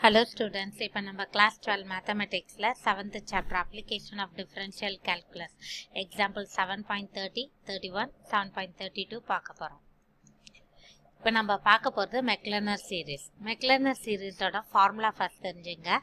Hello students, இப்போ நம்ம class 12 mathematicsல 7th chapter application of differential calculus example 7.30, 31, 7.32 பார்க்க போறோம். இப்போ நம்ம பார்க்க போறது மெக்லர்னர் சீரிஸ். மெக்லர்னர் சீரிஸோட ஃபார்முலா ஃபர்ஸ்ட் தெரிஞ்சுங்க.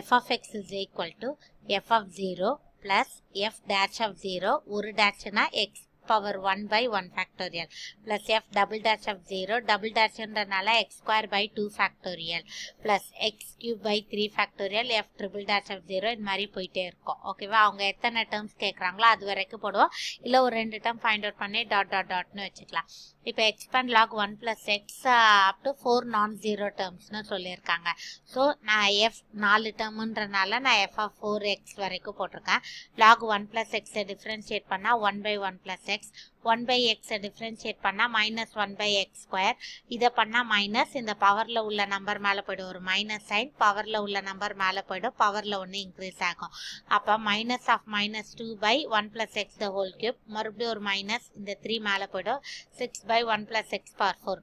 f of x is equal to f of 0 plus f dash of 0 ஒரு டேஷ்னா x power 1 by 1 factorial plus f double dash of 0 double dash என்றனால x square by 2 factorial plus x cube by 3 factorial f triple dash of 0 இந்த மாதிரி போயிட்டே இருக்கும். ஓகேவா? அவங்க எத்தனை terms கேட்குறாங்களோ அது வரைக்கும் போடுவோம். இல்லை ஒரு 2 டேர்ம் ஃபைண்ட் அவுட் பண்ணி டாட்னு வச்சுக்கலாம். இப்போ expand log 1 plus x up to 4 non-zero termsனு சொல்லியிருக்காங்க. ஸோ நான் f 4 டேர்ம்ன்றனால நான் f of 4x வரைக்கும் போட்டிருக்கேன். log 1 plus x டிஃப்ரென்ஷியேட் பண்ணால் 1 by 1 plus x 1 by x differentiate பண்ணால் மைனஸ் 1 by x ஸ்கொயர். இதை பண்ணால் மைனஸ், இந்த பவரில் உள்ள நம்பர் மேலே போய்டும், ஒரு மைனஸ் சைன் பவரில் உள்ள நம்பர் மேலே போய்டும், பவரில் ஒன்று இன்க்ரீஸ் ஆகும். அப்போ minus of minus 2 by 1 plus x the whole cube, மறுபடியும் ஒரு மைனஸ், இந்த 3 மேலே போய்டும், 6 by 1 plus x power 4.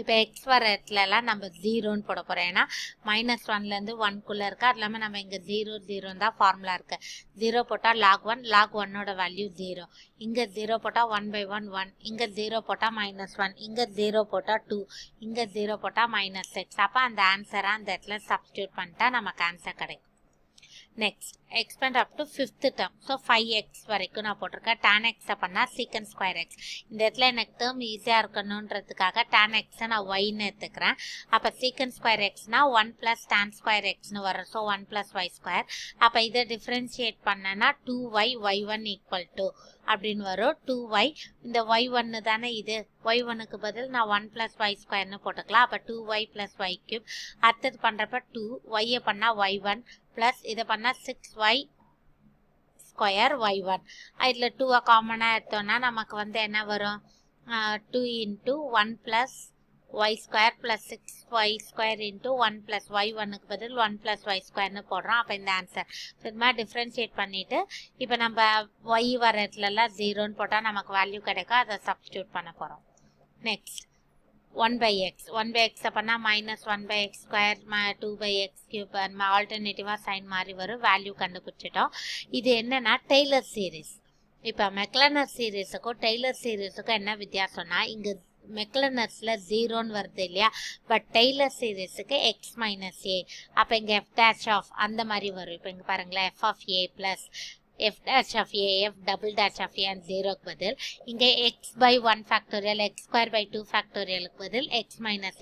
இப்போ எக்ஸ் வர இடத்துலலாம் நம்ம ஜீரோன்னு போட போகிறோம். ஏன்னா மைனஸ் 1லேருந்து 1குள்ளே இருக்குது. அது இல்லாமல் நம்ம இங்கே 0 தான் ஃபார்முலா இருக்குது. 0 போட்டால் லாக் 1, லாக் 1ஓட வேல்யூ 0. இங்கே 0 போட்டால் 1 by 1 1, இங்கே 0 போட்டால் மைனஸ் 1, இங்கே 0 போட்டால் 2, இங்கே 0 போட்டால் மைனஸ் 6. அப்போ அந்த ஆன்சரை அந்த இடத்துல சப்ஸ்டியூட் பண்ணிட்டா நமக்கு ஆன்சர் கிடைக்கும். Next expand up to 5th term. So 5x வரைக்கும் நான் போட்டிருக்கேன். tan x பண்ணால் secant square x. இந்த இடத்துல எனக்கு டேர்ம் ஈஸியாக இருக்கணுன்றதுக்காக tan x நான் yன்னு எடுத்துக்கிறேன். அப்போ secant square xனா 1 plus tan square xன்னு வரும். So 1 plus y square. அப்போ இதை டிஃப்ரென்ஷியேட் பண்ணனா 2y y1 equal to அப்படின்னு வரும். 2y இந்த y1 தானே இது, y1க்கு பதில் நான் 1 plus y squareன்னு போட்டுக்கலாம். அப்போ 2y plus y cube. அடுத்தது பண்ணுறப்ப 2 y பண்ணால் y1 plus இதை பண்ணால் 6y ஸ்கொயர் y1. இதில் 2 காமனாக எடுத்தோன்னா நமக்கு வந்து என்ன வரும், 2 into 1 plus y square plus 6y square into 1 plus y1க்கு பதில் 1 plus y ஸ்கொயர்னு போடுறோம். அப்போ இந்த ஆன்சர் இது மாதிரி டிஃப்ரென்ஷியேட் பண்ணிவிட்டு இப்போ நம்ம y வர இடத்துலலாம் 0ன்னு போட்டால் நமக்கு வேல்யூ கிடைக்கும். அதை சப்ஸ்டியூட் பண்ண போகிறோம். Next 1 by x. 1 by x பண்ணால் minus 1 by x square 2 by x cube ஆல்டர்னேட்டிவாக சைன் மாதிரி வரும். வேல்யூ கண்டுபிடிச்சிட்டோம். இது என்னன்னா டெய்லர் சீரீஸ். இப்போ மெக்லர்னர் சீரீஸுக்கும் டெய்லர் சீரீஸுக்கும் என்ன வித்தியாசம்னா, இங்கே மெக்லர்னர்ஸில் 0ன்னு வருது இல்லையா, பட் டெய்லர் சீரீஸுக்கு x மைனஸ் ஏ. அப்போ இங்கே f dash ஆஃப் அந்த மாதிரி வரும். இப்போ இங்கே பாருங்களேன், f of a plus f dash of a, f double dash of a and 0க்கு பதில் இங்கே x by 1 factorial, x square by 2 factorialக்கு பதில் x minus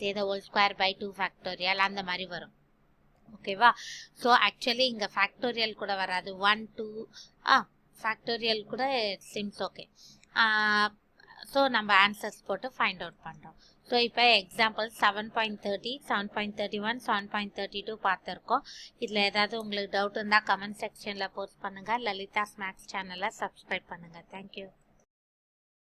a the whole square by 2 factorial அந்த மாதிரி வரும். ஓகேவா? ஸோ ஆக்சுவலி இங்கே ஃபேக்டோரியல் கூட வராது. 1 2 ஃபேக்டோரியல் கூட சிம்ஸ் ஓகே. ஸோ நம்ம ஆன்சர்ஸ் போட்டு ஃபைண்ட் அவுட் பண்ணுறோம். ஸோ இப்போ எக்ஸாம்பிள் 7.30, 7.31, 7.32 பார்த்துருக்கோம். இதில் ஏதாவது உங்களுக்கு டவுட் இருந்தால் கமெண்ட் செக்ஷனில் போஸ்ட் பண்ணுங்கள். லலிதாஸ் மேக்ஸ் சேனலை சப்ஸ்கிரைப் பண்ணுங்கள். தேங்க்யூ.